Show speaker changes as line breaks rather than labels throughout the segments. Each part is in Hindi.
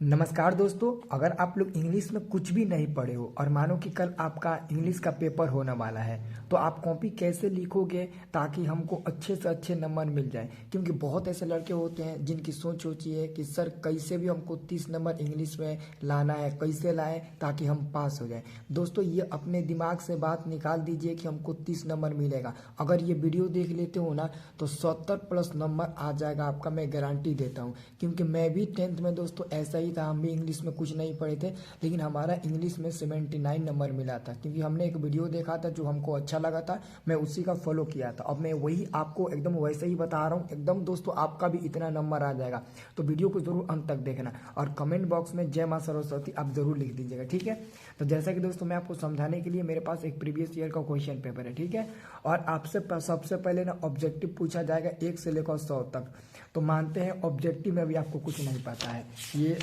नमस्कार दोस्तों। अगर आप लोग इंग्लिश में कुछ भी नहीं पढ़े हो और मानो कि कल आपका इंग्लिश का पेपर होने वाला है, तो आप कॉपी कैसे लिखोगे ताकि हमको अच्छे से अच्छे नंबर मिल जाए। क्योंकि बहुत ऐसे लड़के होते हैं जिनकी सोच होती है कि सर कैसे भी हमको 30 नंबर इंग्लिश में लाना है, कैसे लाएं ताकि हम पास हो जाएं। दोस्तों, ये अपने दिमाग से बात निकाल दीजिए कि हमको 30 नंबर मिलेगा। अगर ये वीडियो देख लेते हो ना तो 70+ नंबर आ जाएगा आपका, मैं गारंटी देता हूँ। क्योंकि मैं भी 10th में दोस्तों ऐसा ही था, हम भी इंग्लिश में कुछ नहीं पढ़े थे, लेकिन हमारा इंग्लिश में 79 नंबर मिला था। क्योंकि हमने एक वीडियो देखा था जो हमको अच्छा लगा था, मैं उसी का फॉलो किया था। अब मैं वही आपको एकदम वैसे ही बता रहा हूँ, एकदम दोस्तों आपका भी इतना नंबर आ जाएगा। तो वीडियो को जरूर अंत तक देखना और कमेंट बॉक्स में जय माँ सरस्वती आप जरूर लिख दीजिएगा, ठीक है। तो जैसा कि दोस्तों मैं आपको समझाने के लिए, मेरे पास एक प्रीवियस ईयर का क्वेश्चन पेपर है, ठीक है। और आपसे सबसे पहले ना ऑब्जेक्टिव पूछा जाएगा 1 से लेकर 100 तक। तो मानते हैं ऑब्जेक्टिव में भी आपको कुछ नहीं पता है, ये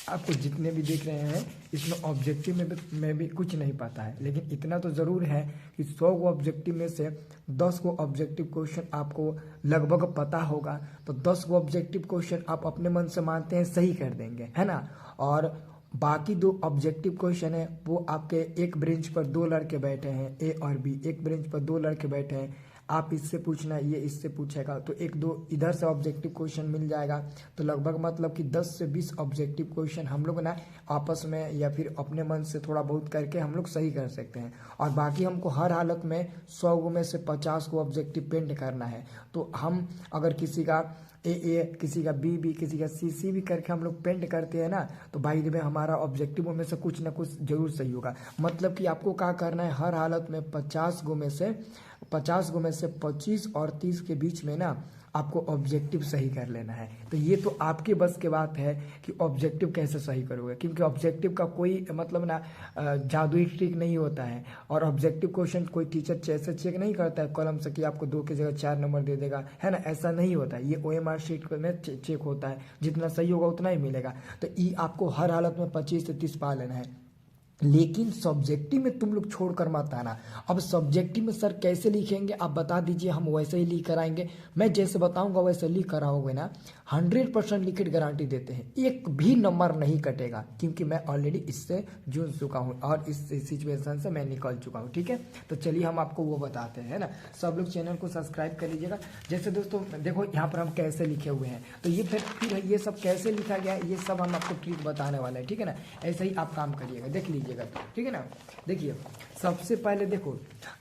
आपको जितने भी देख रहे हैं इसमें ऑब्जेक्टिव में भी कुछ नहीं पता है। लेकिन इतना तो ज़रूर है कि 100 गो ऑब्जेक्टिव में से 10 गो ऑब्जेक्टिव क्वेश्चन आपको लगभग पता होगा। तो 10 गो ऑब्जेक्टिव क्वेश्चन आप अपने मन से मानते हैं सही कर देंगे, है ना। और बाकी 2 ऑब्जेक्टिव क्वेश्चन है वो आपके एक बेंच पर 2 लड़के बैठे हैं, ए और बी, एक बेंच पर 2 लड़के बैठे हैं। आप इससे पूछना, ये इससे पूछेगा, तो 1-2 इधर से ऑब्जेक्टिव क्वेश्चन मिल जाएगा। तो लगभग मतलब कि 10 से 20 ऑब्जेक्टिव क्वेश्चन हम लोग ना आपस में या फिर अपने मन से थोड़ा बहुत करके हम लोग सही कर सकते हैं। और बाकी हमको हर हालत में 100 गो में से 50 को ऑब्जेक्टिव पेंट करना है। तो हम अगर किसी का ए किसी का बी किसी का सी भी करके हम लोग पेंट करते हैं ना, तो भाई में हमारा ऑब्जेक्टिव में से कुछ ना कुछ जरूर सही होगा। मतलब कि आपको क्या करना है, हर हालत में 50 गो में से 25 और 30 के बीच में ना आपको ऑब्जेक्टिव सही कर लेना है। तो ये तो आपके बस की बात है कि ऑब्जेक्टिव कैसे सही करोगे। क्योंकि ऑब्जेक्टिव का कोई मतलब ना जादुई ट्रिक नहीं होता है। और ऑब्जेक्टिव क्वेश्चन कोई टीचर ऐसे चेक नहीं करता है कलम से कि आपको 2 की जगह 4 नंबर दे देगा, है ना। ऐसा नहीं होता है, ये OMR शीट में चेक होता है, जितना सही होगा उतना ही मिलेगा। तो ये आपको हर हालत में 25 से 30 पा लेना है। लेकिन सब्जेक्टिव में तुम लोग छोड़कर मत आना। अब सब्जेक्टिव में सर कैसे लिखेंगे आप बता दीजिए, हम वैसे ही लिख कर आएंगे। मैं जैसे बताऊंगा वैसे लिख कर आओगे ना, 100% लिखित गारंटी देते हैं, एक भी नंबर नहीं कटेगा। क्योंकि मैं ऑलरेडी इससे जूझ चुका हूँ और इस सिचुएशन से मैं निकल चुका हूँ, ठीक है। तो चलिए हम आपको वो बताते हैं, है ना। सब लोग चैनल को सब्सक्राइब कर लीजिएगा। जैसे दोस्तों देखो यहाँ पर हम कैसे लिखे हुए हैं, तो ये फिर ये सब कैसे लिखा गया है, ये सब हम आपको ट्रिक बताने वाले हैं, ठीक है ना। ऐसे ही आप काम करिएगा, देख लीजिए, ठीक है ना। देखिए सबसे पहले देखो,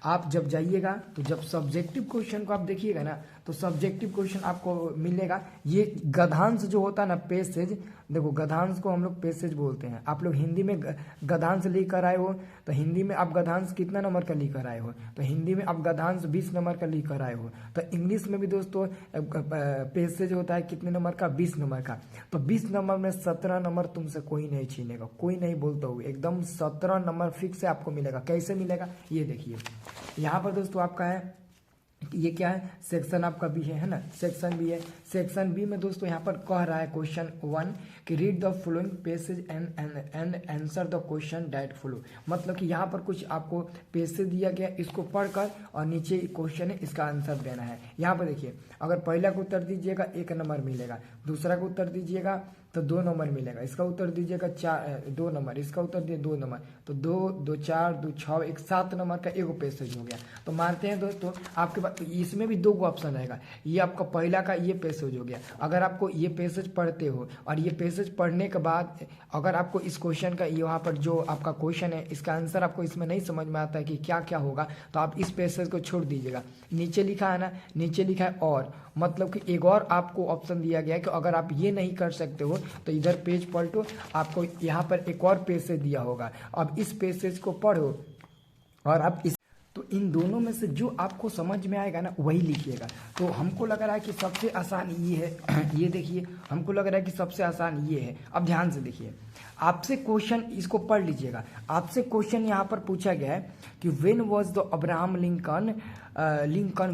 आप जब जाइएगा तो जब सब्जेक्टिव क्वेश्चन को आप देखिएगा ना, तो सब्जेक्टिव क्वेश्चन आपको मिलेगा। ये गद्यांश जो होता है ना, पैसेज, देखो गद्यांश को हम लोग पैसेज बोलते हैं। आप लोग हिंदी में गद्यांश लिख कर आए हो, तो हिंदी में आप गद्यांश कितना नंबर का लिख कर आए हो, तो हिंदी में आप गद्यांश 20 नंबर का लिख कर आए हो। तो इंग्लिश में भी दोस्तों पैसेज होता है कितने नंबर का, 20 नंबर का। तो 20 नंबर में 17 नंबर तुमसे कोई नहीं छीनेगा, कोई नहीं बोलता हुआ, एकदम 17 नंबर फिक्स से आपको मिलेगा। कैसे मिलेगा ये देखिए, यहाँ पर दोस्तों आपका है, ये क्या है, सेक्शन आपका बी है ना, सेक्शन बी है। सेक्शन बी में दोस्तों यहाँ पर कह रहा है क्वेश्चन 1 कि read the following passage and answer the question that follow. मतलब कि यहाँ पर कुछ आपको पैसेज दिया गया, इसको पढ़कर और नीचे क्वेश्चन है, इसका आंसर देना है। यहाँ पर देखिए, अगर पहला का उत्तर दीजिएगा 1 नंबर मिलेगा, दूसरा का उत्तर दीजिएगा तो 2 नंबर मिलेगा, इसका उत्तर दीजिएगा 2 नंबर, इसका उत्तर दिए 2 नंबर, तो 2 2 4 2 6 1 7 नंबर का एगो पैसेज हो गया। तो मानते हैं दोस्तों आपके पास इसमें भी 2 ऑप्शन रहेगा, ये आपका पहला का ये पैसेज हो गया। अगर आपको ये पैसेज पढ़ते हो और ये पैसेज पढ़ने के बाद अगर आपको इस क्वेश्चन का यहाँ पर जो आपका क्वेश्चन है इसका आंसर आपको इसमें नहीं समझ में आता है कि क्या क्या होगा, तो आप इस पैसेज को छोड़ दीजिएगा। नीचे लिखा है ना, नीचे लिखा है और, मतलब कि एक और आपको ऑप्शन दिया गया है कि अगर आप ये नहीं कर सकते हो तो इधर पेज पलटो, आपको यहाँ पर एक और पैसेज दिया होगा। अब इस पैसेज को पढ़ो और आप इस, तो इन दोनों में से जो आपको समझ में आएगा ना वही लिखिएगा। तो हमको लग रहा है कि सबसे आसान ये है ये देखिए, हमको लग रहा है कि सबसे आसान ये है। अब ध्यान से देखिए, आपसे क्वेश्चन, इसको पढ़ लीजिएगा। आपसे क्वेश्चन यहाँ पर पूछा गया है कि when was the Abraham Lincoln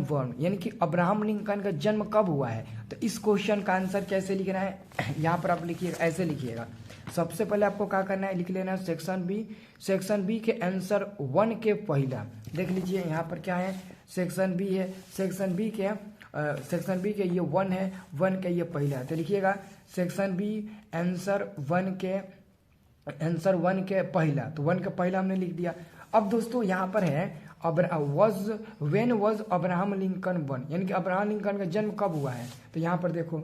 born, यानी कि अब्राहम लिंकन का जन्म कब हुआ है। तो इस क्वेश्चन का आंसर कैसे लिखना है, यहाँ पर आप लिखिएगा, ऐसे लिखिएगा। सबसे पहले आपको क्या करना है, लिख लेना है सेक्शन बी के आंसर 1 के पहला। देख लीजिए यहाँ पर क्या है, सेक्शन बी है, सेक्शन बी के ये 1 है, 1 का ये पहला है। तो लिखिएगा सेक्शन बी आंसर वन के पहला, तो वन के पहला हमने लिख दिया। अब दोस्तों यहाँ पर है when was Abraham Lincoln burn, यानी कि अब्राहम लिंकन का जन्म कब हुआ है। तो यहाँ पर देखो,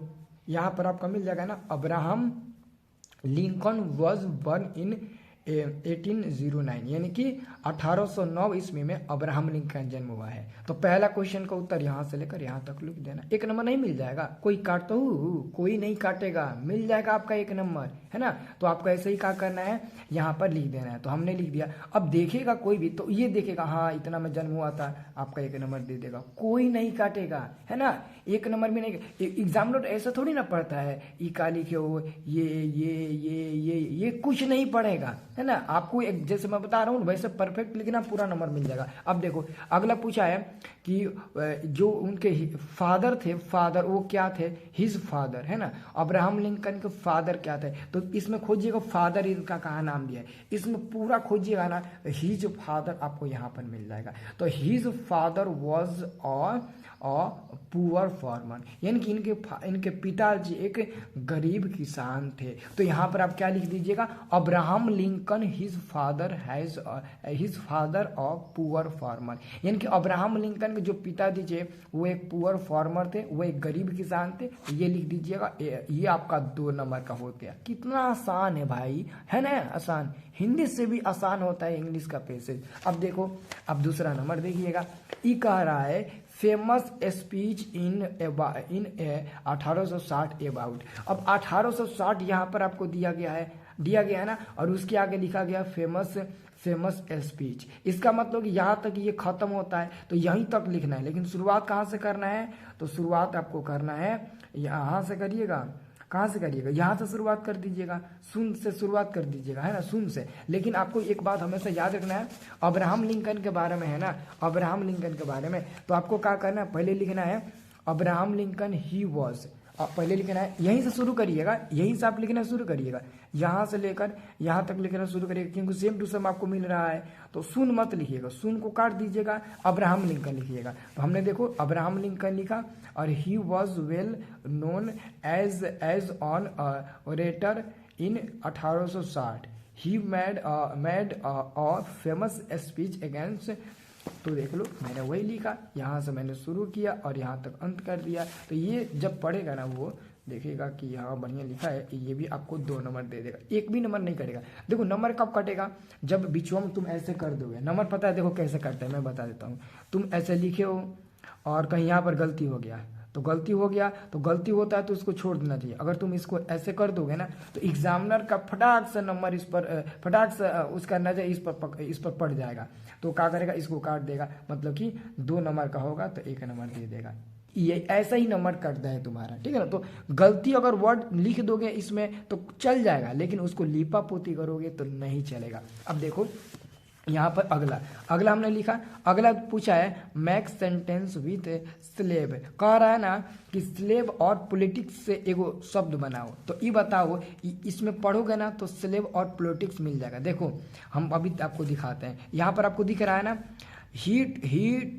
यहाँ पर आपका मिल जाएगा ना, अब्राहम लिंकन वॉज बर्न इन 1809, यानी कि 1809 ईस्वी में अब्राहम लिंकन का जन्म हुआ है। तो पहला क्वेश्चन का उत्तर यहाँ से लेकर यहाँ तक लिख देना। एक नंबर नहीं मिल जाएगा, कोई काटता हूँ, कोई नहीं काटेगा, मिल जाएगा आपका एक नंबर, है ना। तो आपको ऐसे ही क्या करना है, यहाँ पर लिख देना है। तो हमने लिख दिया। अब देखेगा कोई भी तो ये देखेगा हाँ इतना में जन्म हुआ था, आपका एक नंबर दे देगा, कोई नहीं काटेगा, है ना। एक नंबर भी नहीं। एग्जामिनर ऐसा थोड़ी ना पढ़ता है ई का लिखे हो ये कुछ नहीं पढ़ेगा, है ना। आपको एक जैसे मैं बता रहा हूँ वैसे परफेक्ट लिखना, पूरा नंबर मिल जाएगा। अब देखो अगला पूछा है कि जो उनके फादर थे, फादर वो क्या थे, हिज फादर, है ना। अब्राहम लिंकन के फादर क्या थे, तो इसमें खोजिएगा फादर इनका कहाँ नाम दिया है, इसमें पूरा खोजिएगा ना, हिज फादर आपको यहाँ पर मिल जाएगा। तो his father was a poor farmer, यानी कि इनके पिताजी एक गरीब किसान थे। तो यहाँ पर आप क्या लिख दीजिएगा, Abraham Lincoln his father a poor farmer, यानी कि अब्राहम लिंकन के जो पिताजी थे वो एक पुअर फार्मर थे, वो एक गरीब किसान थे। ये लिख दीजिएगा। ये आपका 2 नंबर का हो गया। कितना आसान है भाई, है ना, आसान। हिंदी से भी आसान होता है इंग्लिश का पैसेज। अब देखो, अब दूसरा नंबर देखिएगा। ये कह रहा है फेमस स्पीच इन 1860 अबाउट। अब 1860 यहाँ पर आपको दिया गया है ना, और उसके आगे लिखा गया फेमस स्पीच। इसका मतलब कि यहाँ तक ये खत्म होता है तो यहीं तक लिखना है, लेकिन शुरुआत कहाँ से करना है, तो शुरुआत आपको करना है यहाँ से करिएगा। कहाँ से करिएगा, यहाँ से शुरुआत कर दीजिएगा, सुन से शुरुआत कर दीजिएगा, है ना, सुन से। लेकिन आपको एक बात हमेशा याद रखना है, अब्राहम लिंकन के बारे में, है ना, अब्राहम लिंकन के बारे में, तो आपको क्या करना है, पहले लिखना है अब्राहम लिंकन ही वॉज, पहले लिखना है, यहीं से शुरू करिएगा, यहीं से आप लिखना शुरू करिएगा, यहाँ से लेकर यहाँ तक लिखना शुरू करिएगा, क्योंकि सेम टू सेम आपको मिल रहा है। तो सुन मत लिखिएगा, सुन को काट दीजिएगा, अब्राहम लिंकन लिखिएगा। तो हमने देखो अब्राहम लिंकन लिखा, और he was well known as on orator in 1860। He made a famous speech against, तो देख लो मैंने वही लिखा, यहाँ से मैंने शुरू किया और यहाँ तक अंत कर दिया। तो ये जब पढ़ेगा ना वो देखेगा कि यहाँ बढ़िया लिखा है, ये भी आपको 2 नंबर दे देगा, एक भी नंबर नहीं करेगा। देखो नंबर कब कटेगा, जब बीचों में तुम ऐसे कर दोगे। नंबर पता है देखो कैसे करते हैं, मैं बता देता हूँ। तुम ऐसे लिखे हो और कहीं यहाँ पर गलती हो गया, तो गलती होता है तो उसको छोड़ देना चाहिए। अगर तुम इसको ऐसे कर दोगे ना तो एग्जामिनर का फटाक से नंबर इस पर उसका नजर इस पर पड़ जाएगा, तो क्या करेगा, इसको काट देगा, मतलब कि 2 नंबर का होगा तो 1 नंबर दे देगा। ये ऐसा ही नंबर कटता है तुम्हारा, ठीक है ना। तो गलती अगर वर्ड लिख दोगे इसमें तो चल जाएगा, लेकिन उसको लिपा पोती करोगे तो नहीं चलेगा। अब देखो यहाँ पर अगला हमने लिखा, अगला पूछा है मैक सेंटेंस विथ स्लेब। कह रहा है ना कि स्लेब और पॉलिटिक्स से एगो शब्द बनाओ। तो ये बताओ, इसमें पढ़ोगे ना तो स्लेब और पॉलिटिक्स मिल जाएगा। देखो हम अभी आपको दिखाते हैं, यहाँ पर आपको दिख रहा है ना, ही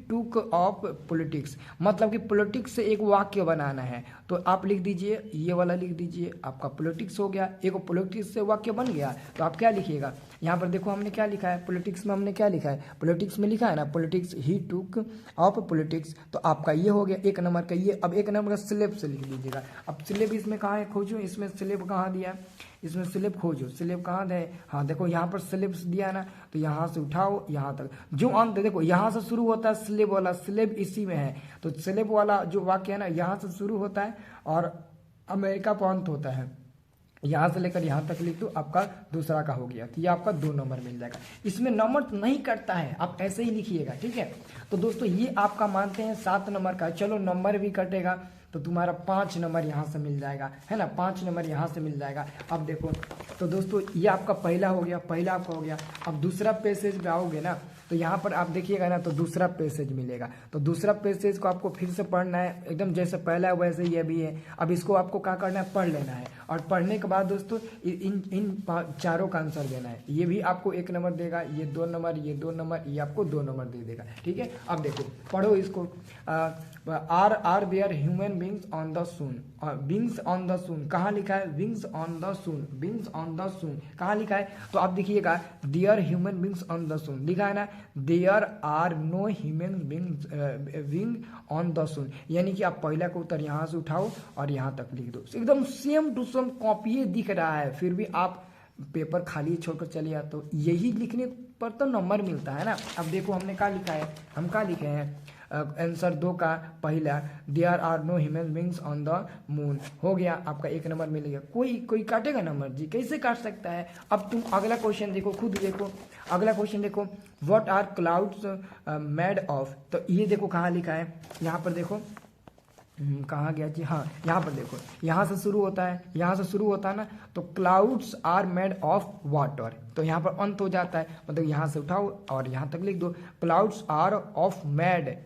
टुक ऑफ पॉलिटिक्स, मतलब कि पॉलिटिक्स से एक वाक्य बनाना है। तो आप लिख दीजिए, ये वाला लिख दीजिए, आपका पॉलिटिक्स हो गया, एक पॉलिटिक्स से वाक्य बन गया। तो आप क्या लिखिएगा, यहाँ पर देखो हमने क्या लिखा है, पॉलिटिक्स में हमने क्या लिखा है, पॉलिटिक्स में लिखा है ना पॉलिटिक्स, ही टुक ऑफ पॉलिटिक्स। तो आपका ये हो गया 1 नंबर का। ये अब 1 नंबर का स्लेब से लिख दीजिएगा। अब स्लेब इसमें कहाँ है, खोजो, इसमें स्लेब कहाँ दिया है, इसमें स्लेब खोजो, स्लेब कहाँ है, हाँ देखो यहाँ पर स्लेब दिया ना, तो यहाँ से उठाओ यहाँ तक जो अंत, देखो यहाँ से शुरू होता है स्लेब वाला, स्लेब इसी में है। तो स्लेब वाला जो वाक्य है ना यहाँ से शुरू होता है और अमेरिका पर अंत होता है, यहाँ से लेकर यहाँ तक लिख दो, आपका दूसरा का हो गया। तो ये आपका 2 नंबर मिल जाएगा। इसमें नंबर तो नहीं कटता है, आप ऐसे ही लिखिएगा, ठीक है। तो दोस्तों ये आपका मानते हैं 7 नंबर का। चलो नंबर भी कटेगा तो तुम्हारा 5 नंबर यहाँ से मिल जाएगा, है ना, 5 नंबर यहाँ से मिल जाएगा। अब देखो तो दोस्तों ये आपका पहला हो गया, पहला आपका हो गया। अब दूसरा पैसेज पे आओगे ना तो यहाँ पर आप देखिएगा ना तो दूसरा पैसेज मिलेगा। तो दूसरा पैसेज को आपको फिर से पढ़ना है, एकदम जैसे पहला है वैसे ये भी है। अब इसको आपको क्या करना है, पढ़ लेना है, और पढ़ने के बाद दोस्तों इन इन चारों का आंसर देना है। ये भी आपको 1 नंबर देगा, ये 2 नंबर, ये 2 नंबर, ये आपको 2 नंबर दे देगा। ठीक है, अब देखो पढ़ो इसको। Are there human beings on the sun, wings on the sun कहाँ लिखा है, wings on the sun, wings on the sun कहाँ लिखा है, तो आप देखिएगा there human beings on the sun लिखा है ना, there are no human beings wing on the sun, यानी कि आप पहला का उत्तर यहाँ से उठाओ और यहाँ तक लिख दो, एकदम सेम टू सेम कॉपी दिख रहा है, फिर भी आप पेपर खाली छोड़कर चले जाते हो। यही लिखने पर तो नंबर मिलता है ना। अब देखो हमने क्या लिखा है, हम क्या लिखे हैं, आंसर 2 का पहला, there are no human beings on the moon, हो गया आपका 1 नंबर मिल गया। कोई काटेगा नंबर जी, कैसे काट सकता है। अब तुम अगला क्वेश्चन देखो, खुद देखो अगला क्वेश्चन देखो, what are clouds made of, तो ये देखो कहाँ लिखा है, यहाँ पर देखो कहाँ गया जी, हाँ यहाँ पर देखो, यहाँ से शुरू होता है, यहाँ से शुरू होता है ना, तो clouds are made of water, तो यहाँ पर अंत हो जाता है, मतलब यहाँ से उठाओ और यहाँ तक लिख दो, clouds are of made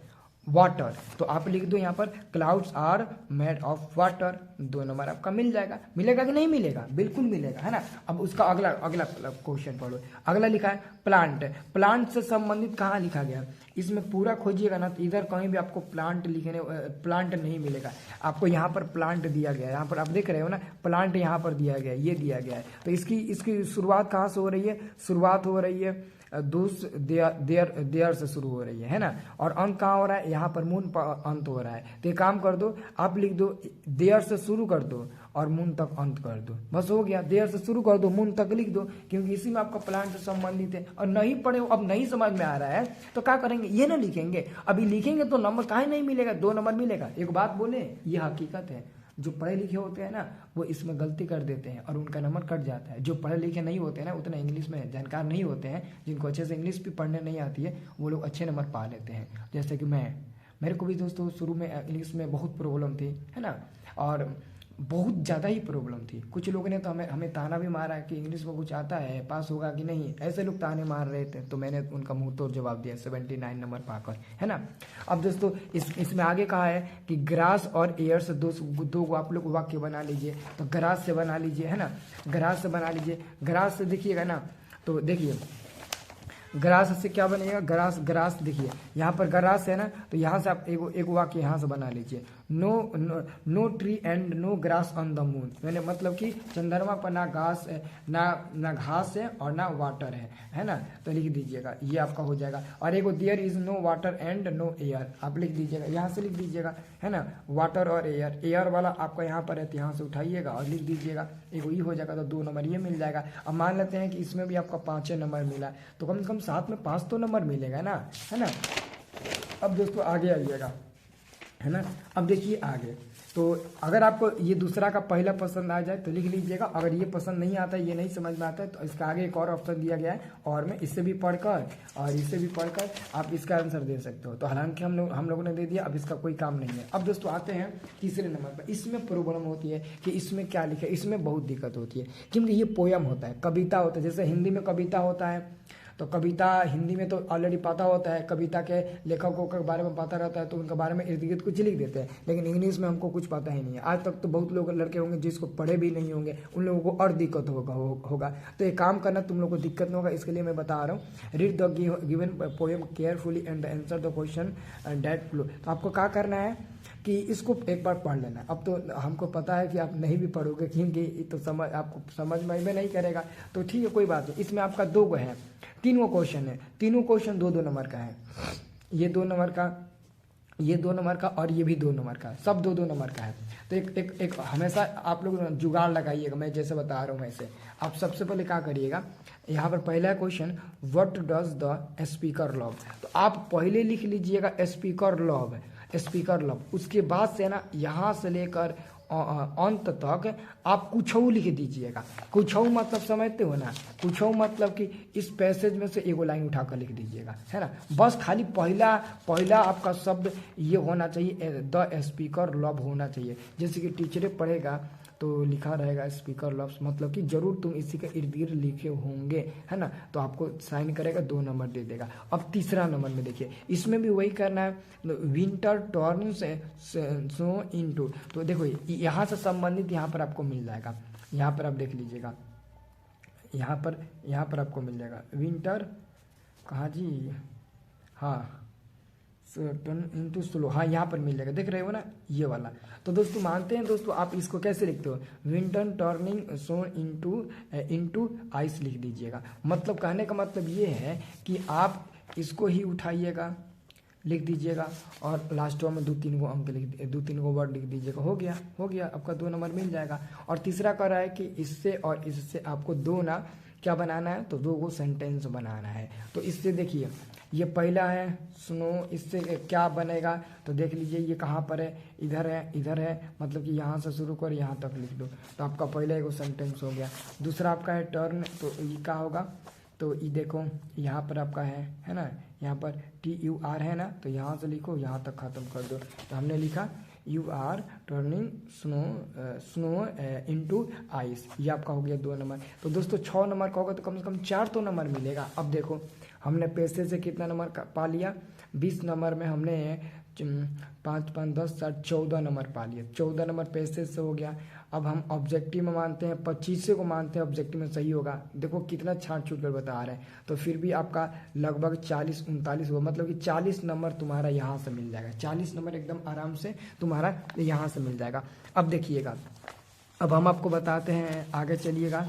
water, तो आप लिख दो यहाँ पर clouds are made of water, 2 नंबर आपका मिल जाएगा। मिलेगा कि नहीं मिलेगा, बिल्कुल मिलेगा, है ना। अब उसका अगला अगला क्वेश्चन पढ़ो। अगला लिखा है प्लांट, प्लांट से संबंधित कहाँ लिखा गया, इसमें पूरा खोजिएगा ना तो इधर कहीं भी आपको प्लांट लिखने प्लांट नहीं मिलेगा, आपको यहाँ पर प्लांट दिया गया है, यहाँ पर आप देख रहे हो ना प्लांट यहाँ पर दिया गया है, ये दिया गया है। तो इसकी शुरुआत कहाँ से हो रही है, शुरुआत हो रही है दूस देयर से शुरू हो रही है ना, और अंत कहाँ हो रहा है, यहाँ पर मून पर अंत हो रहा है। तो एक काम कर दो, आप लिख दो देयर से शुरू कर दो और मून तक अंत कर दो, बस हो गया। देयर से शुरू कर दो, मून तक लिख दो, क्योंकि इसी में आपका प्लांट से संबंधित है। और नहीं पढ़े हो, अब नहीं समझ में आ रहा है तो क्या करेंगे, ये ना लिखेंगे, अभी लिखेंगे तो नंबर काहे नहीं मिलेगा, 2 नंबर मिलेगा। एक बात बोले, ये हकीकत है, जो पढ़े लिखे होते हैं ना वो इसमें गलती कर देते हैं और उनका नंबर कट जाता है। जो पढ़े लिखे नहीं होते हैं ना, उतना इंग्लिश में जानकार नहीं होते हैं, जिनको अच्छे से इंग्लिश भी पढ़ने नहीं आती है, वो लोग अच्छे नंबर पा लेते हैं। जैसे कि मेरे को भी दोस्तों शुरू में इंग्लिश में बहुत प्रॉब्लम थी, है ना, और बहुत ज़्यादा ही प्रॉब्लम थी। कुछ लोगों ने तो हमें ताना भी मारा कि इंग्लिश में कुछ आता है, पास होगा कि नहीं, ऐसे लोग ताने मार रहे थे। तो मैंने उनका मुंह तोड़ जवाब दिया 79 नंबर पाकर, है ना। अब दोस्तों इसमें आगे कहा है कि ग्रास और एयर से दो आप लोग वाक्य बना लीजिए। तो ग्रास से बना लीजिए, है ना, ग्रास से बना लीजिए। ग्रास से देखिएगा ना, तो देखिए ग्रास से क्या बनेगा, ग्रास देखिए यहाँ पर ग्रास है ना, तो यहाँ से आप एक वाक्य यहाँ से बना लीजिए, no tree and no grass on the moon, मैंने मतलब कि चंद्रमा पर ना घास है, ना घास है और ना वाटर है ना, तो लिख दीजिएगा, ये आपका हो जाएगा। और एक there is no water and no air, आप लिख दीजिएगा, यहाँ से लिख दीजिएगा, है ना, वाटर और एयर वाला आपका यहाँ पर है तो यहाँ से उठाइएगा और लिख दीजिएगा, एक ये हो जाएगा, तो 2 नंबर ये मिल जाएगा। अब मान लेते हैं कि इसमें भी आपका 5 नंबर मिला, तो कम से कम साथ में 5 तो नंबर मिलेगा ना, है ना। अब दोस्तों आगे आइएगा, है ना। अब देखिए आगे, तो अगर आपको ये दूसरा का पहला पसंद आ जाए तो लिख लीजिएगा, अगर ये पसंद नहीं आता है, ये नहीं समझ में आता है, तो इसका आगे एक और ऑप्शन दिया गया है, और मैं इससे भी पढ़कर और इससे भी पढ़कर आप इसका आंसर दे सकते हो। तो हालांकि हम लोगों ने दे दिया, अब इसका कोई काम नहीं है। अब दोस्तों आते हैं तीसरे नंबर पर। इसमें प्रॉब्लम होती है कि इसमें क्या लिखा है, इसमें बहुत दिक्कत होती है, क्योंकि ये पोयम होता है, कविता होता है। जैसे हिंदी में कविता होता है, तो कविता हिंदी में तो ऑलरेडी पता होता है, कविता के लेखकों के बारे में पता रहता है, तो उनके बारे में इर्द गिर्द कुछ लिख देते हैं। लेकिन इंग्लिश में हमको कुछ पता ही नहीं है। आज तक तो बहुत लोग लड़के होंगे जिसको पढ़े भी नहीं होंगे, उन लोगों को और दिक्कत होगा। तो एक काम करना, तुम लोग को दिक्कत नहीं होगा, इसके लिए मैं बता रहा हूँ। Read the given poem carefully and answer the question that flow. तो आपको क्या करना है कि इसको एक बार पढ़ लेना। अब तो हमको पता है कि आप नहीं भी पढ़ोगे, क्योंकि तो आपको समझ में नहीं करेगा, तो ठीक है, कोई बात नहीं। इसमें आपका 2 है, 3 क्वेश्चन है, तीनों क्वेश्चन 2-2 नंबर का है। ये 2 नंबर का, ये 2 नंबर का, और ये भी 2 नंबर का, सब 2-2 नंबर का है। तो एक हमेशा आप लोग जुगाड़ लगाइएगा, मैं जैसे बता रहा हूँ वैसे। आप सबसे पहले क्या करिएगा, यहाँ पर पहला question, what does the speaker love, तो आप पहले लिख लीजिएगा स्पीकर लव, स्पीकर लव। उसके बाद से ना यहाँ से लेकर अंत तक आप कुछऊ लिख दीजिएगा। कुछऊ मतलब समझते हो ना, कुछऊ मतलब कि इस पैसेज में से एगो लाइन उठाकर लिख दीजिएगा, है ना। बस खाली पहला आपका शब्द ये होना चाहिए, द स्पीकर लव होना चाहिए। जैसे कि टीचरे पढ़ेगा तो लिखा रहेगा स्पीकर लव्स, मतलब कि जरूर तुम इसी के इर्द गिर्द लिखे होंगे, है ना। तो आपको साइन करेगा, 2 नंबर दे देगा। अब तीसरा नंबर में देखिए, इसमें भी वही करना है, विंटर टर्न्स स्नो इनटू, तो देखो यहाँ से संबंधित यहाँ पर आपको मिल जाएगा, यहाँ पर आप देख लीजिएगा, यहाँ पर आपको मिल जाएगा विंटर, कहाँ जी, हाँ टर्न इनटू स्लो, हाँ यहाँ पर मिल जाएगा, देख रहे हो ना ये वाला। तो दोस्तों मानते हैं दोस्तों, आप इसको कैसे लिखते हो, विंटर टर्निंग सो इनटू आइस लिख दीजिएगा। मतलब कहने का मतलब ये है कि आप इसको ही उठाइएगा, लिख दीजिएगा, और लास्ट में 2-3 अंक लिख, 2-3 वर्ड लिख दीजिएगा, हो गया आपका 2 नंबर मिल जाएगा। और तीसरा कह रहा है कि इससे और इससे आपको 2 ना क्या बनाना है, तो 2 सेंटेंस बनाना है। तो इससे देखिए, ये पहला है स्नो, इससे क्या बनेगा, तो देख लीजिए ये कहाँ पर है, इधर है, मतलब कि यहाँ से शुरू कर यहाँ तक लिख दो, तो आपका पहला एक सेंटेंस हो गया। दूसरा आपका है टर्न, तो ये क्या होगा, तो ये देखो यहाँ पर आपका है ना, यहाँ पर TUR है ना, तो यहाँ से लिखो यहाँ तक ख़त्म कर दो। तो हमने लिखा you are turning snow into ice, ये आपका हो गया 2 नंबर। तो दोस्तों 6 नंबर का होगा तो कम से कम 4 तो नंबर मिलेगा। अब देखो हमने पैसे से कितना नंबर पा लिया, 20 नंबर में हमने 5 5 10 7 14 नंबर पा लिया, 14 नंबर पैसे से हो गया। अब हम ऑब्जेक्टिव में मानते हैं, 25 को मानते हैं ऑब्जेक्टिव में सही होगा, देखो कितना छाट छूट कर बता रहे हैं। तो फिर भी आपका लगभग 40-39 होगा, मतलब कि 40 नंबर तुम्हारा यहाँ से मिल जाएगा, 40 नंबर एकदम आराम से तुम्हारा यहाँ से मिल जाएगा। अब देखिएगा, अब हम आपको बताते हैं, आगे चलिएगा,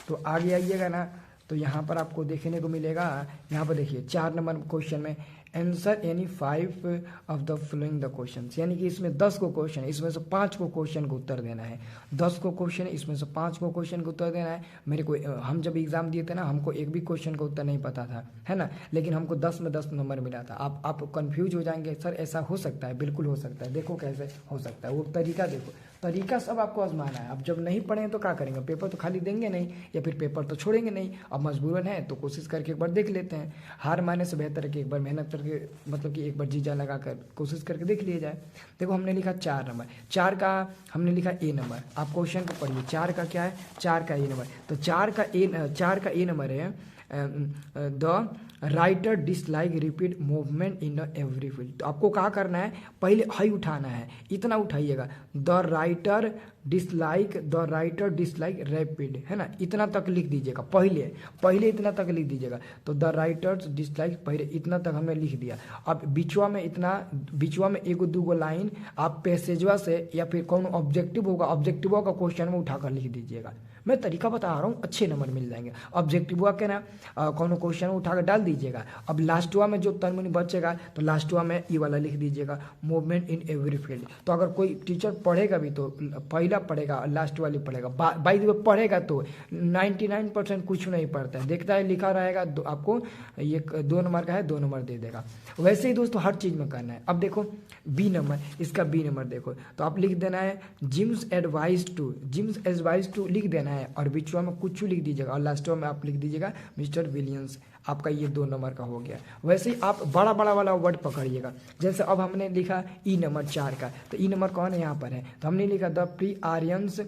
तो आगे आइएगा ना, तो यहाँ पर आपको देखने को मिलेगा, यहाँ पर देखिए 4 नंबर क्वेश्चन में answer any 5 of the following the question, यानी कि इसमें 10 को क्वेश्चन है, इसमें से 5 को क्वेश्चन को उत्तर देना है। 10 को क्वेश्चन है, इसमें से 5 को क्वेश्चन को उत्तर देना है। मेरे को हम जब एग्जाम दिए थे ना, हमको एक भी क्वेश्चन का उत्तर नहीं पता था, है ना, लेकिन हमको 10 में 10 नंबर मिला था। आप कंफ्यूज हो जाएंगे, सर ऐसा हो सकता है, बिल्कुल हो सकता है, देखो कैसे हो सकता है, वो तरीका देखो, तरीका सब आपको आजमाना है। अब जब नहीं पढ़े तो क्या करेंगे, पेपर तो खाली देंगे नहीं, या फिर पेपर तो छोड़ेंगे नहीं। अब मजबूरन है तो कोशिश करके एक बार देख लेते हैं, हार मानने से बेहतर है कि एक बार मेहनत करके, मतलब कि एक बार जी जान लगा कर कोशिश करके देख लिया जाए। देखो हमने लिखा 4 नंबर, 4 का हमने लिखा ए नंबर, आप क्वेश्चन को पढ़िए, 4 का क्या है, 4 का ए नंबर, तो 4 का ए नंबर है the writer dislike repeat movement in every field. तो आपको क्या करना है, पहले हाई उठाना है, इतना उठाइएगा, द राइटर डिसलाइक रैपिड, है ना, इतना तक लिख दीजिएगा, पहले इतना तक लिख दीजिएगा। तो द राइटर्स डिसलाइक, पहले इतना तक हमने लिख दिया। अब बीचवा में 1-2 लाइन आप पैसेजवा से या फिर कौन ऑब्जेक्टिव होगा, ऑब्जेक्टिव का क्वेश्चन में उठाकर लिख दीजिएगा। मैं तरीका बता रहा हूँ, अच्छे नंबर मिल जाएंगे। ऑब्जेक्टिव के ना कौन क्वेश्चन उठाकर डाल दीजिएगा। अब लास्टवा में जो तनमनी बचेगा, तो लास्टवा में ये वाला लिख दीजिएगा, मूवमेंट इन एवरी फील्ड। तो अगर कोई टीचर पढ़ेगा भी तो पहला पढ़ेगा, लास्ट वाली पढ़ेगा, बाई द वे पढ़ेगा तो 99% कुछ नहीं पढ़ता है, देखता है लिखा रहेगा, आपको ये 2 नंबर का है, 2 नंबर दे देगा। वैसे ही दोस्तों हर चीज़ में करना है। अब देखो बी नंबर, इसका बी नंबर देखो, तो आप लिख देना है जिम्स एडवाइज टू लिख देना है, और बीचवा में कुछ लिख दीजिएगा, और लास्ट में आप लिख दीजिएगा मिस्टर विलियम्स। आपका ये 2 नंबर का हो गया। वैसे ही आप बड़ा वाला वर्ड पकड़िएगा, जैसे अब हमने लिखा ई नंबर 4 का, तो ई नंबर कौन है, यहाँ पर है, तो हमने लिखा द प्री आर्यंस,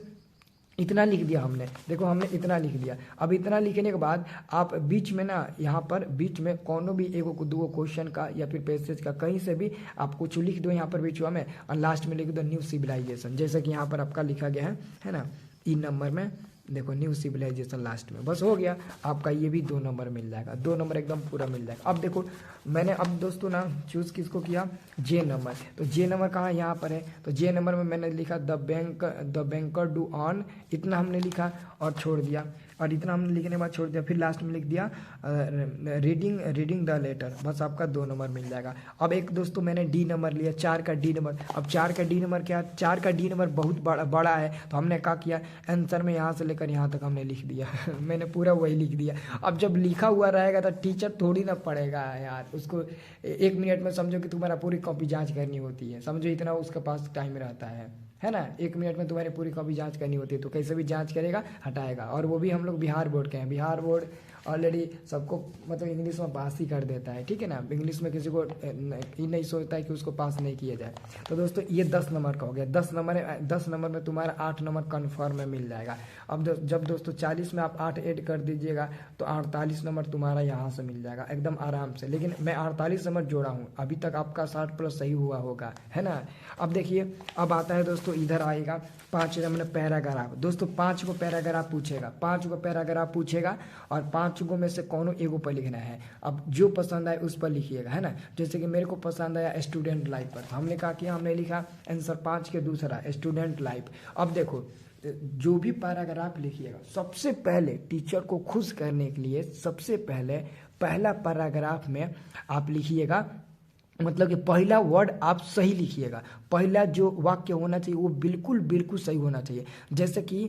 इतना लिख दिया हमने, देखो हमने इतना लिख दिया। अब इतना लिखने के बाद आप बीच में ना, यहाँ पर बीच में कोनो भी 1-2 क्वेश्चन का या फिर पैसेज का कहीं से भी आप कुछ लिख दो यहाँ पर बीचवा में, और लास्ट में लिख दो न्यू सिविलाइजेशन, जैसे कि यहाँ पर आपका लिखा गया है ना, ई नंबर में देखो न्यू सिविलाइजेशन लास्ट में, बस हो गया आपका, ये भी 2 नंबर मिल जाएगा, 2 नंबर एकदम पूरा मिल जाएगा। अब देखो मैंने अब दोस्तों ना चूज़ किसको किया, जे नंबर, तो जे नंबर कहाँ यहाँ पर है, तो जे नंबर में मैंने लिखा द बैंकर डू ऑन, इतना हमने लिखा और छोड़ दिया, और इतना हमने लिखने के बाद छोड़ दिया, फिर लास्ट में लिख दिया रीडिंग द लेटर, बस आपका 2 नंबर मिल जाएगा। अब एक दोस्तों मैंने डी नंबर लिया, 4 का डी नंबर। अब 4 का डी नंबर क्या, 4 का डी नंबर बहुत बड़ा है, तो हमने क्या किया, आंसर में यहाँ से लेकर यहाँ तक हमने लिख दिया मैंने पूरा वही लिख दिया। अब जब लिखा हुआ रहेगा तो टीचर थोड़ी ना पढ़ेगा यार, उसको 1 मिनट में समझो कि तुम्हारा पूरी कॉपी जाँच करनी होती है, समझो इतना उसके पास टाइम रहता है ना, 1 मिनट में तुम्हारी पूरी कॉपी जांच करनी होती है, तो कैसे भी जांच करेगा, हटाएगा। और वो भी हम लोग बिहार बोर्ड के हैं, बिहार बोर्ड ऑलरेडी सबको मतलब इंग्लिश में पास ही कर देता है, ठीक है ना। इंग्लिश में किसी को ये नहीं सोचता है कि उसको पास नहीं किया जाए। तो दोस्तों ये 10 नंबर का हो गया। 10 नंबर में तुम्हारा 8 नंबर कन्फर्म में मिल जाएगा। अब जब दोस्तों 40 में आप 8 ऐड कर दीजिएगा तो 48 नंबर तुम्हारा यहाँ से मिल जाएगा एकदम आराम से। लेकिन मैं 48 नंबर जोड़ा हूँ, अभी तक आपका 60 प्लस सही हुआ होगा, है ना। अब देखिए अब आता है दोस्तों, इधर आएगा 5 नंबर पैराग्राफ। दोस्तों 5 को पैराग्राफ पूछेगा, 5 को पैराग्राफ पूछेगा और 5 को में से कौन एगो पर लिखना है। अब जो पसंद आए उस पर लिखिएगा, है ना। जैसे कि मेरे को पसंद आया स्टूडेंट लाइफ पर, तो हमने कहा कि हमने लिखा आंसर 5 के दूसरा स्टूडेंट लाइफ। अब देखो जो भी पैराग्राफ लिखिएगा, सबसे पहले टीचर को खुश करने के लिए सबसे पहले पहला पैराग्राफ में आप लिखिएगा, मतलब कि पहला वर्ड आप सही लिखिएगा। पहला जो वाक्य होना चाहिए वो बिल्कुल बिल्कुल सही होना चाहिए। जैसे कि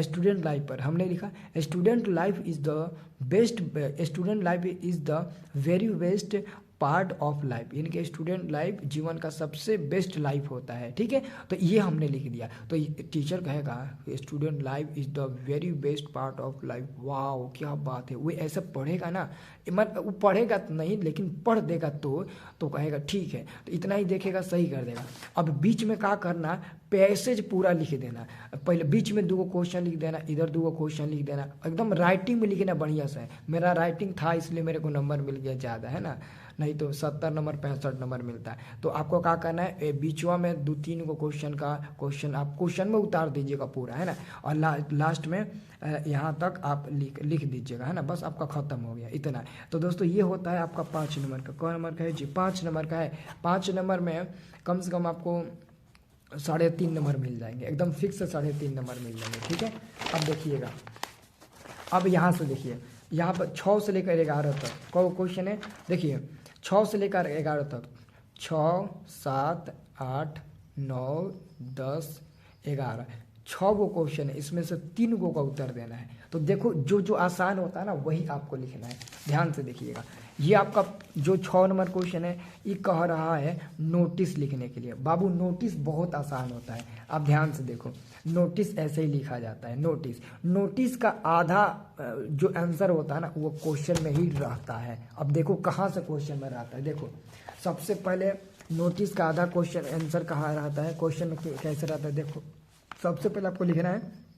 स्टूडेंट लाइफ पर हमने लिखा student life is the best, student life is the very best part of life, यानी कि स्टूडेंट लाइफ जीवन का सबसे बेस्ट लाइफ होता है, ठीक है। तो ये हमने लिख दिया, तो टीचर कहेगा student life is the very best part of life. वाह क्या बात है। वो ऐसा पढ़ेगा ना, वो पढ़ेगा तो नहीं लेकिन पढ़ देगा तो कहेगा ठीक है, तो इतना ही देखेगा सही कर देगा। अब बीच में क्या करना, पैसेज पूरा लिख देना। पहले बीच में 2 क्वेश्चन लिख देना, इधर 2 क्वेश्चन लिख देना, एकदम राइटिंग में लिखना बढ़िया से। मेरा राइटिंग था इसलिए मेरे को नंबर मिल गया ज़्यादा, है ना, नहीं तो 70 नंबर 65 नंबर मिलता है। तो आपको क्या करना है, बीचवा में 2-3 को क्वेश्चन आप क्वेश्चन में उतार दीजिएगा पूरा, है ना। और लास्ट में यहाँ तक आप लिख दीजिएगा, है ना। बस आपका ख़त्म हो गया, इतना। तो दोस्तों ये होता है आपका 5 नंबर का। कौन नंबर का है जी, 5 नंबर का है। 5 नंबर में कम से कम आपको 3.5 नंबर मिल जाएंगे, एकदम फिक्स 3.5 नंबर मिल जाएंगे, ठीक है। अब देखिएगा, अब यहाँ से देखिए, यहाँ पर 6 से लेकर 11 तक क्वेश्चन है। देखिए 6 से लेकर 11 तक 6, 7, 8, 9, 10, 11 6 गो क्वेश्चन है, इसमें से 3 गो का उत्तर देना है। तो देखो जो आसान होता है ना वही आपको लिखना है, ध्यान से देखिएगा। ये आपका जो 6 नंबर क्वेश्चन है ये कह रहा है नोटिस लिखने के लिए। बाबू नोटिस बहुत आसान होता है, आप ध्यान से देखो। नोटिस ऐसे ही लिखा जाता है, नोटिस का आधा जो आंसर होता है ना वो क्वेश्चन में ही रहता है। अब देखो कहाँ से क्वेश्चन में रहता है, देखो सबसे पहले नोटिस का आधा क्वेश्चन आंसर कहाँ रहता है, क्वेश्चन में कैसे रहता है। देखो सबसे पहले आपको लिखना है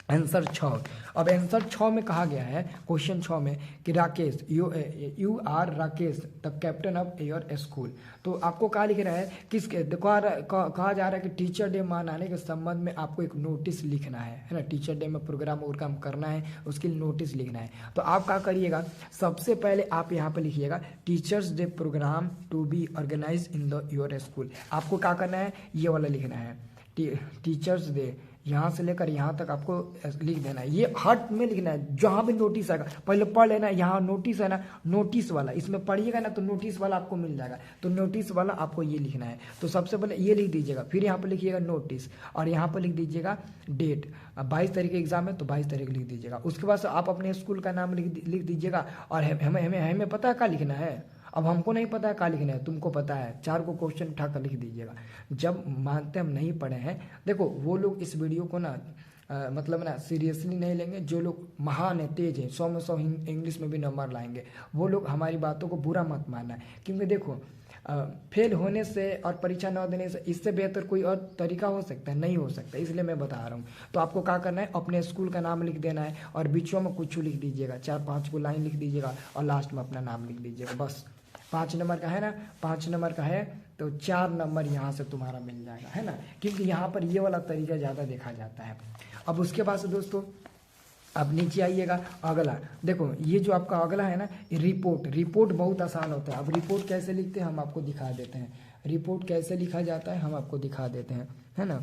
आंसर 6। अब आंसर 6 में कहा गया है, क्वेश्चन 6 में कि Rakesh you are Rakesh the captain of your school. तो आपको कहा लिख रहा है किसके, देखो कहा जा रहा है कि टीचर डे मनाने के संबंध में आपको एक नोटिस लिखना है ना। टीचर डे में प्रोग्राम करना है, उसके लिए नोटिस लिखना है। तो आप क्या करिएगा, सबसे पहले आप यहाँ पर लिखिएगा teachers day programme to be organise in the your school. आपको क्या करना है, ये वाला लिखना है टीचर्स डे, यहाँ से लेकर यहाँ तक आपको लिख देना है। ये हट में लिखना है, जहाँ भी नोटिस आएगा पहले पढ़ लेना। यहाँ नोटिस है ना, नोटिस वाला इसमें पढ़िएगा ना तो नोटिस वाला आपको मिल जाएगा, तो नोटिस वाला आपको ये लिखना है। तो सबसे पहले ये लिख दीजिएगा, फिर यहाँ पर लिखिएगा नोटिस और यहाँ पर लिख दीजिएगा डेट। 22 तारीख एग्जाम है तो 22 तारीख लिख दीजिएगा। उसके बाद आप अपने स्कूल का नाम लिख दीजिएगा। और हमें पता है क्या लिखना है, अब हमको नहीं पता है क्या लिखना है, तुमको पता है। 4 को क्वेश्चन उठाकर लिख दीजिएगा। जब मानते हम नहीं पढ़े हैं, देखो वो लोग इस वीडियो को ना मतलब ना सीरियसली नहीं लेंगे। जो लोग महान है, तेज हैं, 100 में 100 इंग्लिश में भी नंबर लाएंगे, वो लोग हमारी बातों को बुरा मत मानना है। क्योंकि देखो फेल होने से और परीक्षा न देने से इससे बेहतर कोई और तरीका हो सकता है, नहीं हो सकता, इसलिए मैं बता रहा हूँ। तो आपको क्या करना है, अपने स्कूल का नाम लिख देना है और बीचों में कुछ लिख दीजिएगा, 4-5 को लाइन लिख दीजिएगा और लास्ट में अपना नाम लिख दीजिएगा। बस 5 नंबर का है ना, 5 नंबर का है तो 4 नंबर यहाँ से तुम्हारा मिल जाएगा, है ना। क्योंकि यहाँ पर ये वाला तरीका ज़्यादा देखा जाता है। अब उसके बाद से दोस्तों अब नीचे आइएगा, अगला देखो ये जो आपका अगला है ना, रिपोर्ट बहुत आसान होता है। अब रिपोर्ट कैसे लिखते हैं हम आपको दिखा देते हैं। रिपोर्ट कैसे लिखा जाता है हम आपको दिखा देते हैं, है ना।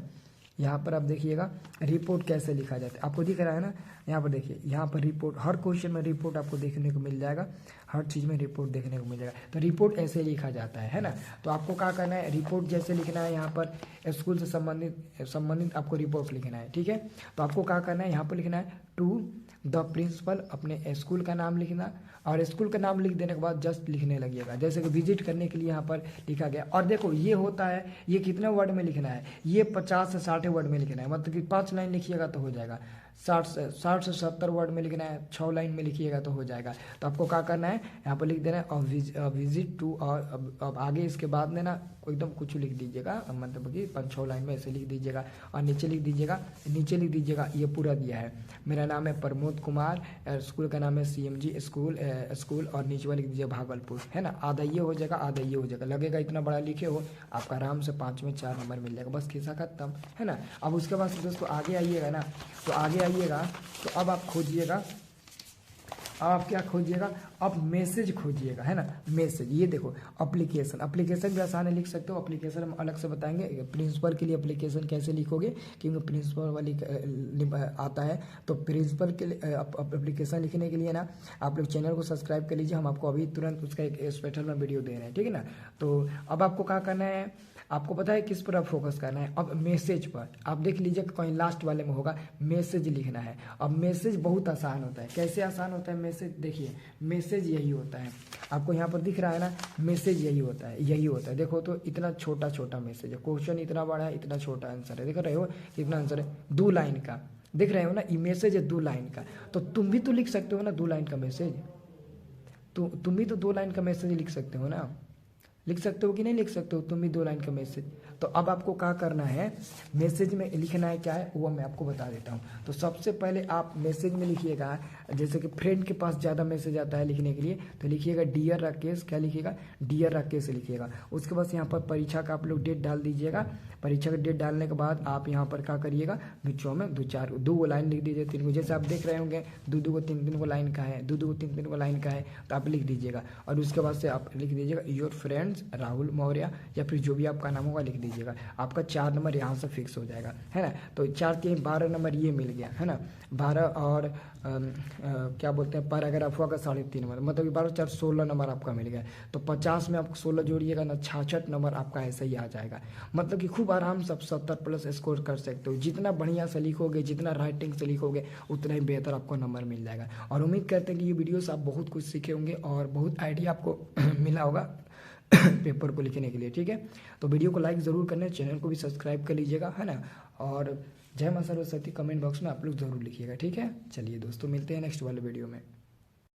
यहाँ पर आप देखिएगा रिपोर्ट कैसे लिखा जाता है, आपको दिख रहा है ना। यहाँ पर देखिए, यहाँ पर रिपोर्ट, हर क्वेश्चन में रिपोर्ट आपको देखने को मिल जाएगा, हर चीज़ में रिपोर्ट देखने को मिल जाएगा। तो रिपोर्ट ऐसे लिखा जाता है ना। तो आपको क्या करना है, रिपोर्ट जैसे लिखना है, यहाँ पर स्कूल से संबंधित आपको रिपोर्ट लिखना है, ठीक है। तो आपको क्या करना है, यहाँ पर लिखना है टू द प्रिंसिपल, अपने स्कूल का नाम लिखना और स्कूल का नाम लिख देने के बाद जस्ट लिखने लगिएगा, जैसे कि विजिट करने के लिए यहाँ पर लिखा गया। और देखो ये होता है, ये कितने वर्ड में लिखना है, ये 50 से 60 वर्ड में लिखना है, मतलब कि 5 लाइन लिखिएगा तो हो जाएगा। 60 से 70 वर्ड में लिखना है, 6 लाइन में लिखिएगा तो हो जाएगा। तो आपको क्या करना है, यहाँ पर लिख देना है विजिट टू, और अब आगे इसके बाद में ना एकदम कुछ लिख दीजिएगा, मतलब कि 5-6 लाइन में ऐसे लिख दीजिएगा, और नीचे लिख दीजिएगा ये पूरा दिया है, मेरा नाम है प्रमोद कुमार, स्कूल का नाम है CMG स्कूल, और नीचे वाला लिख दीजिए भागलपुर, है ना। आधा ये हो जाएगा, आधा ये हो जाएगा, लगेगा इतना बड़ा लिखे हो, आपका आराम से 5 में 4 नंबर मिल जाएगा, बस खिस्सा खत्म, है ना। अब उसके बाद दोस्तों आगे आइएगा ना, तो आगे आइएगा तो अब आप खोजिएगा, अब आप क्या खोजिएगा, अब मैसेज खोजिएगा, है ना। मैसेज, ये देखो एप्लीकेशन भी आसान है, लिख सकते हो। एप्लीकेशन हम अलग से बताएंगे, प्रिंसिपल के लिए एप्लीकेशन कैसे लिखोगे, क्योंकि प्रिंसिपल वाली आता है। तो प्रिंसिपल के लिए एप्लीकेशन लिखने के लिए ना आप लोग चैनल को सब्सक्राइब कर लीजिए, हम आपको अभी तुरंत उसका एक स्पेशल में वीडियो दे रहे हैं, ठीक है ना। तो अब आपको क्या करना है, आपको पता है किस पर आप फोकस करना है, अब मैसेज पर। आप देख लीजिए कहीं लास्ट वाले में होगा मैसेज लिखना है। अब मैसेज बहुत आसान होता है, कैसे आसान होता है मैसेज, देखिए मैसेज यही होता है, आपको यहाँ पर दिख रहा है ना, मैसेज यही होता है, देखो तो इतना छोटा मैसेज है, क्वेश्चन इतना बड़ा है, इतना छोटा आंसर है, देख रहे हो कितना आंसर है, 2 लाइन का, देख रहे हो ना, ये मैसेज है 2 लाइन का। तो तुम भी तो लिख सकते हो ना 2 लाइन का मैसेज, तो तुम भी तो 2 लाइन का मैसेज लिख सकते हो ना, लिख सकते हो कि नहीं लिख सकते हो तुम भी 2 लाइन का मैसेज। तो अब आपको क्या करना है, मैसेज में लिखना है क्या है वो मैं आपको बता देता हूँ। तो सबसे पहले आप मैसेज में लिखिएगा, जैसे कि फ्रेंड के पास ज़्यादा मैसेज आता है लिखने के लिए, तो लिखिएगा डियर राकेश, क्या लिखिएगा, डियर राकेश लिखिएगा। उसके बाद यहाँ पर परीक्षा का आप लोग डेट डाल दीजिएगा, परीक्षा का डेट डालने के बाद आप यहाँ पर क्या करिएगा, बीचों में 2 लाइन लिख दीजिए, 3 जैसे आप देख रहे होंगे 2 3 लाइन का है, 2 3 लाइन का है, तो आप लिख दीजिएगा। और उसके बाद से आप लिख दीजिएगा योर फ्रेंड्स राहुल मौर्य, या फिर जो भी आपका नाम होगा लिख दीजिएगा। आपका 4 नंबर यहाँ से फिक्स हो जाएगा, है ना। तो 4 3 12 नंबर ये मिल गया, है ना। 12 और क्या बोलते हैं पैराग्राफ हुआ का 3.5 नंबर, मतलब 12 4 16 नंबर आपका मिल गया। तो 50 में आपको 16 जोड़िएगा ना, 66 नंबर आपका ऐसे ही आ जाएगा। मतलब कि खूब आराम से 70+ स्कोर कर सकते हो। जितना बढ़िया से लिखोगे, जितना राइटिंग से लिखोगे, उतना ही बेहतर आपको नंबर मिल जाएगा। और उम्मीद करते हैं कि ये वीडियो से आप बहुत कुछ सीखे होंगे और बहुत आइडिया आपको मिला होगा पेपर को लिखने के लिए, ठीक है। तो वीडियो को लाइक ज़रूर करना, चैनल को भी सब्सक्राइब कर लीजिएगा, है ना। और जय मां सरस्वती कमेंट बॉक्स में आप लोग ज़रूर लिखिएगा, ठीक है। चलिए दोस्तों, मिलते हैं नेक्स्ट वाले वीडियो में।